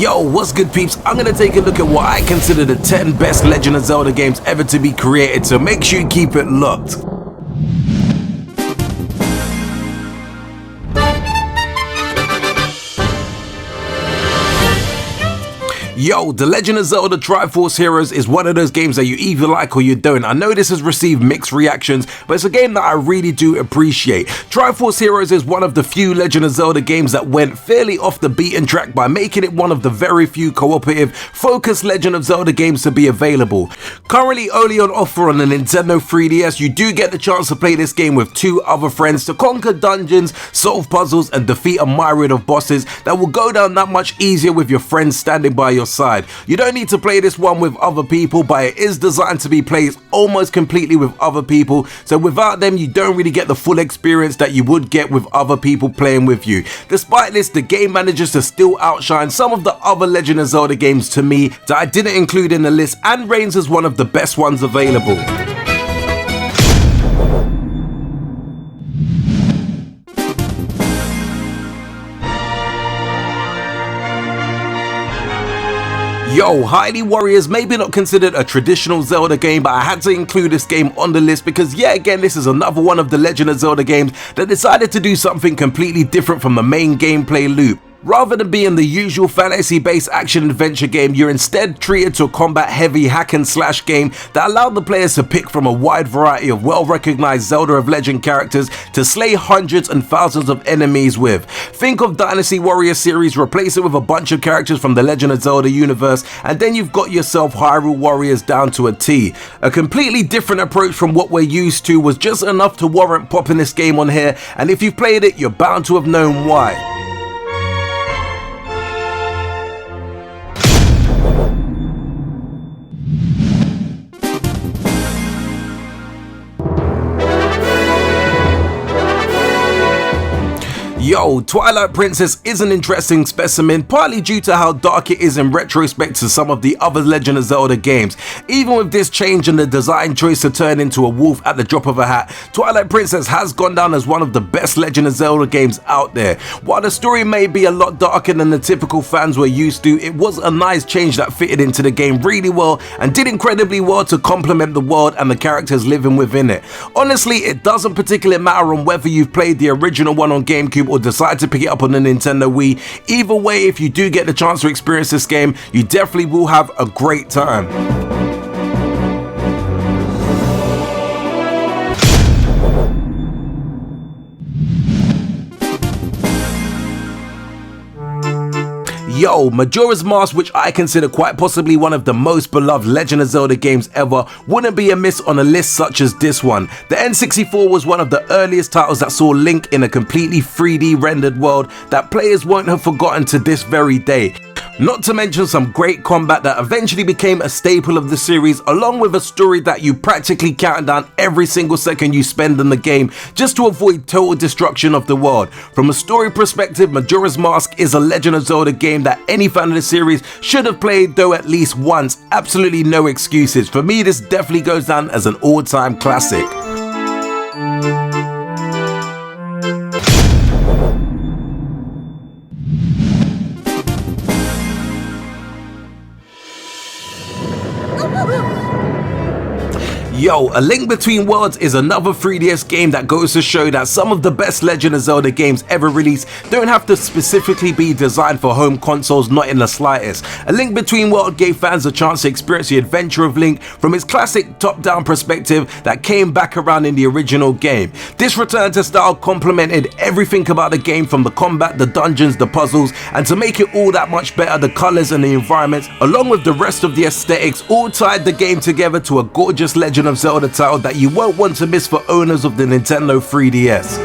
Yo, what's good peeps? I'm gonna take a look at what I consider the 10 best Legend of Zelda games ever to be created, so make sure you keep it locked. Yo, The Legend of Zelda Triforce Heroes is one of those games that you either like or you don't. I know this has received mixed reactions, but it's a game that I really do appreciate. Triforce Heroes is one of the few Legend of Zelda games that went fairly off the beaten track by making it one of the very few cooperative, focused Legend of Zelda games to be available. Currently only on offer on the Nintendo 3DS, you do get the chance to play this game with 2 other friends to conquer dungeons, solve puzzles, and defeat a myriad of bosses that will go down that much easier with your friends standing by your side. You don't need to play this one with other people, but it is designed to be played almost completely with other people, so without them you don't really get the full experience that you would get with other people playing with you. Despite this, the game manages to still outshine some of the other Legend of Zelda games to me that I didn't include in the list, and reigns as one of the best ones available. Yo, Hyrule Warriors may be not considered a traditional Zelda game, but I had to include this game on the list because yet again this is another one of the Legend of Zelda games that decided to do something completely different from the main gameplay loop. Rather than being the usual fantasy-based action-adventure game, you're instead treated to a combat-heavy hack-and-slash game that allowed the players to pick from a wide variety of well-recognized Zelda of Legend characters to slay hundreds and thousands of enemies with. Think of Dynasty Warriors series, replace it with a bunch of characters from the Legend of Zelda universe, and then you've got yourself Hyrule Warriors down to a T. A completely different approach from what we're used to was just enough to warrant popping this game on here, and if you've played it, you're bound to have known why. Yo, Twilight Princess is an interesting specimen, partly due to how dark it is in retrospect to some of the other Legend of Zelda games. Even with this change in the design choice to turn into a wolf at the drop of a hat, Twilight Princess has gone down as one of the best Legend of Zelda games out there. While the story may be a lot darker than the typical fans were used to, it was a nice change that fitted into the game really well and did incredibly well to complement the world and the characters living within it. Honestly, it doesn't particularly matter on whether you've played the original one on GameCube or decide to pick it up on the Nintendo Wii. Either way, if you do get the chance to experience this game, you definitely will have a great time. Yo, Majora's Mask, which I consider quite possibly one of the most beloved Legend of Zelda games ever, wouldn't be amiss on a list such as this one. The N64 was one of the earliest titles that saw Link in a completely 3D rendered world that players won't have forgotten to this very day. Not to mention some great combat that eventually became a staple of the series, along with a story that you practically count down every single second you spend in the game just to avoid total destruction of the world. From a story perspective, Majora's Mask is a Legend of Zelda game that any fan of the series should have played, though at least once. Absolutely no excuses. For me, this definitely goes down as an all-time classic. Yo, A Link Between Worlds is another 3DS game that goes to show that some of the best Legend of Zelda games ever released don't have to specifically be designed for home consoles, not in the slightest. A Link Between Worlds gave fans a chance to experience the adventure of Link from his classic top-down perspective that came back around in the original game. This return to style complemented everything about the game, from the combat, the dungeons, the puzzles, and to make it all that much better, the colors and the environments, along with the rest of the aesthetics, all tied the game together to a gorgeous Legend of Zelda title that you won't want to miss for owners of the Nintendo 3DS.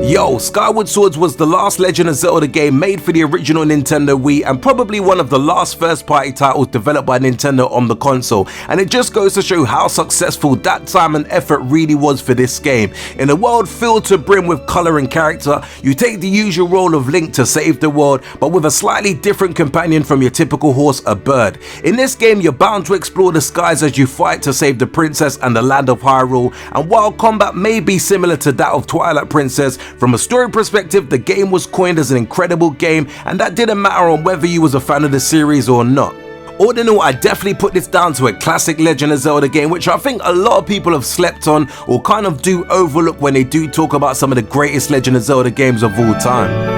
Yo, Yo, Skyward Swords was the last Legend of Zelda game made for the original Nintendo Wii and probably one of the last first-party titles developed by Nintendo on the console, and it just goes to show how successful that time and effort really was for this game. In a world filled to brim with colour and character, you take the usual role of Link to save the world, but with a slightly different companion from your typical horse, a bird. In this game, you're bound to explore the skies as you fight to save the princess and the land of Hyrule, and while combat may be similar to that of Twilight Princess, from a story perspective, the game was coined as an incredible game, and that didn't matter on whether you was a fan of the series or not. All in all, I definitely put this down to a classic Legend of Zelda game, which I think a lot of people have slept on or kind of do overlook when they do talk about some of the greatest Legend of Zelda games of all time.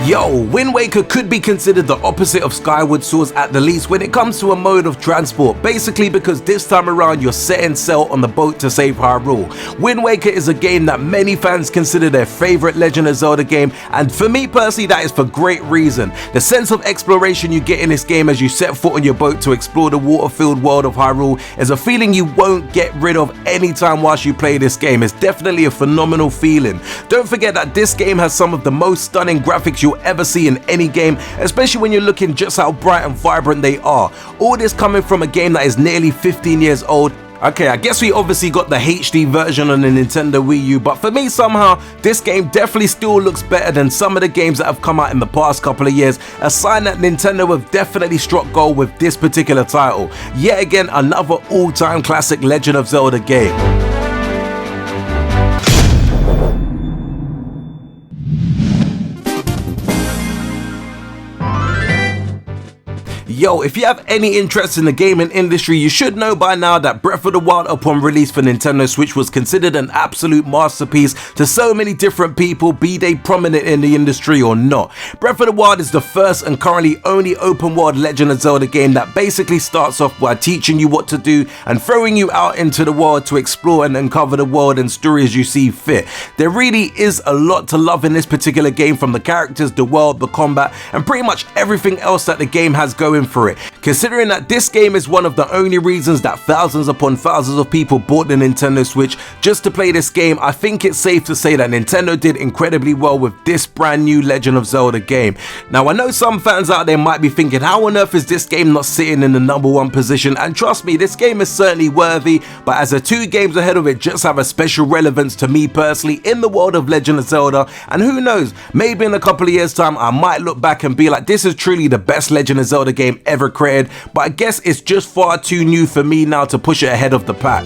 Yo, Windwaker could be considered the opposite of Skyward Swords at the least when it comes to a mode of transport, basically because this time around you're setting sail on the boat to save Hyrule. Windwaker is a game that many fans consider their favourite Legend of Zelda game, and for me personally that is for great reason. The sense of exploration you get in this game as you set foot on your boat to explore the water-filled world of Hyrule is a feeling you won't get rid of anytime whilst you play this game. It's definitely a phenomenal feeling. Don't forget that this game has some of the most stunning graphics you'll ever see in any game, especially when you're looking just how bright and vibrant they are. All this coming from a game that is nearly 15 years old. Okay, I guess we obviously got the HD version on the Nintendo Wii U, but for me somehow, this game definitely still looks better than some of the games that have come out in the past couple of years, a sign that Nintendo have definitely struck gold with this particular title. Yet again, another all-time classic Legend of Zelda game. Yo, if you have any interest in the gaming industry, you should know by now that Breath of the Wild upon release for Nintendo Switch was considered an absolute masterpiece to so many different people, be they prominent in the industry or not. Breath of the Wild is the first and currently only open world Legend of Zelda game that basically starts off by teaching you what to do and throwing you out into the world to explore and uncover the world and story as you see fit. There really is a lot to love in this particular game, from the characters, the world, the combat, and pretty much everything else that the game has going for it. Considering that this game is one of the only reasons that thousands upon thousands of people bought the Nintendo Switch just to play this game, I think it's safe to say that Nintendo did incredibly well with this brand new Legend of Zelda game. Now, I know some fans out there might be thinking, how on earth is this game not sitting in the #1 position? And trust me, this game is certainly worthy, but as the 2 games ahead of it just have a special relevance to me personally in the world of Legend of Zelda, and who knows, maybe in a couple of years time I might look back and be like, this is truly the best Legend of Zelda game ever created, but I guess it's just far too new for me now to push it ahead of the pack.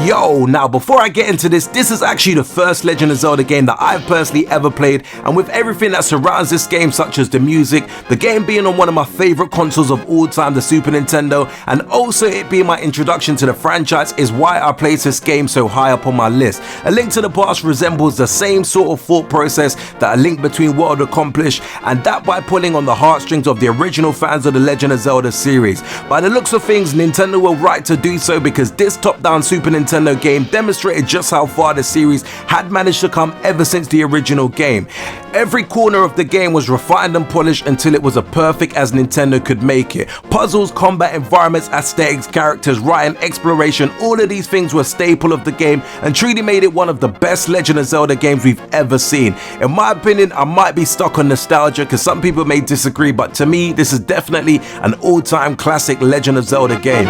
Yo, now before I get into this is actually the first Legend of Zelda game that I've personally ever played, and with everything that surrounds this game, such as the music, the game being on one of my favourite consoles of all time, the Super Nintendo, and also it being my introduction to the franchise, is why I place this game so high up on my list. A Link to the Past resembles the same sort of thought process that A Link Between Worlds accomplished, and that by pulling on the heartstrings of the original fans of the Legend of Zelda series. By the looks of things, Nintendo were right to do so, because this top-down Super Nintendo game demonstrated just how far the series had managed to come ever since the original game. Every corner of the game was refined and polished until it was as perfect as Nintendo could make it. Puzzles, combat, environments, aesthetics, characters, writing, exploration, all of these things were a staple of the game and truly made it one of the best Legend of Zelda games we've ever seen. In my opinion, I might be stuck on nostalgia because some people may disagree, but to me this is definitely an all-time classic Legend of Zelda game.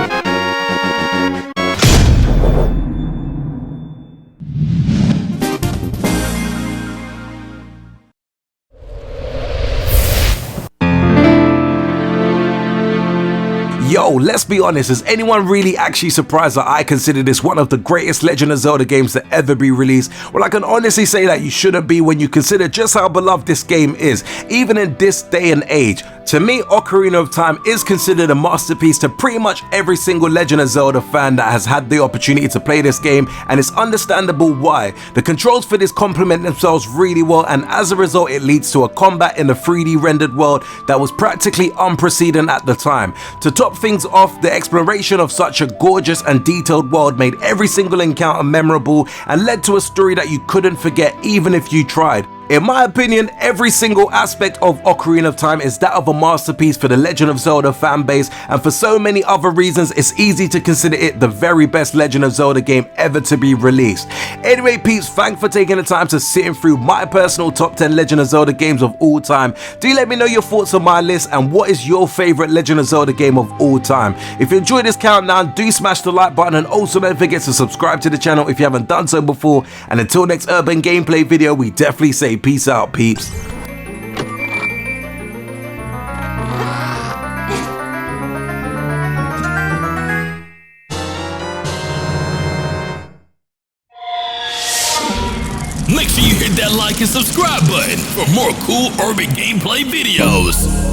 Yo, let's be honest, is anyone really actually surprised that I consider this one of the greatest Legend of Zelda games to ever be released? Well, I can honestly say that you shouldn't be when you consider just how beloved this game is, even in this day and age. To me, Ocarina of Time is considered a masterpiece to pretty much every single Legend of Zelda fan that has had the opportunity to play this game, and it's understandable why. The controls for this complement themselves really well, and as a result it leads to a combat in a 3D rendered world that was practically unprecedented at the time. To top things off, the exploration of such a gorgeous and detailed world made every single encounter memorable and led to a story that you couldn't forget even if you tried. In my opinion, every single aspect of Ocarina of Time is that of a masterpiece for the Legend of Zelda fanbase, and for so many other reasons, it's easy to consider it the very best Legend of Zelda game ever to be released. Anyway peeps, thanks for taking the time to sitting through my personal top 10 Legend of Zelda games of all time. Do let me know your thoughts on my list and what is your favourite Legend of Zelda game of all time. If you enjoyed this countdown, do smash the like button and also don't forget to subscribe to the channel if you haven't done so before. And until next urban gameplay video, we definitely say peace out, peeps. Make sure you hit that like and subscribe button for more cool urban gameplay videos.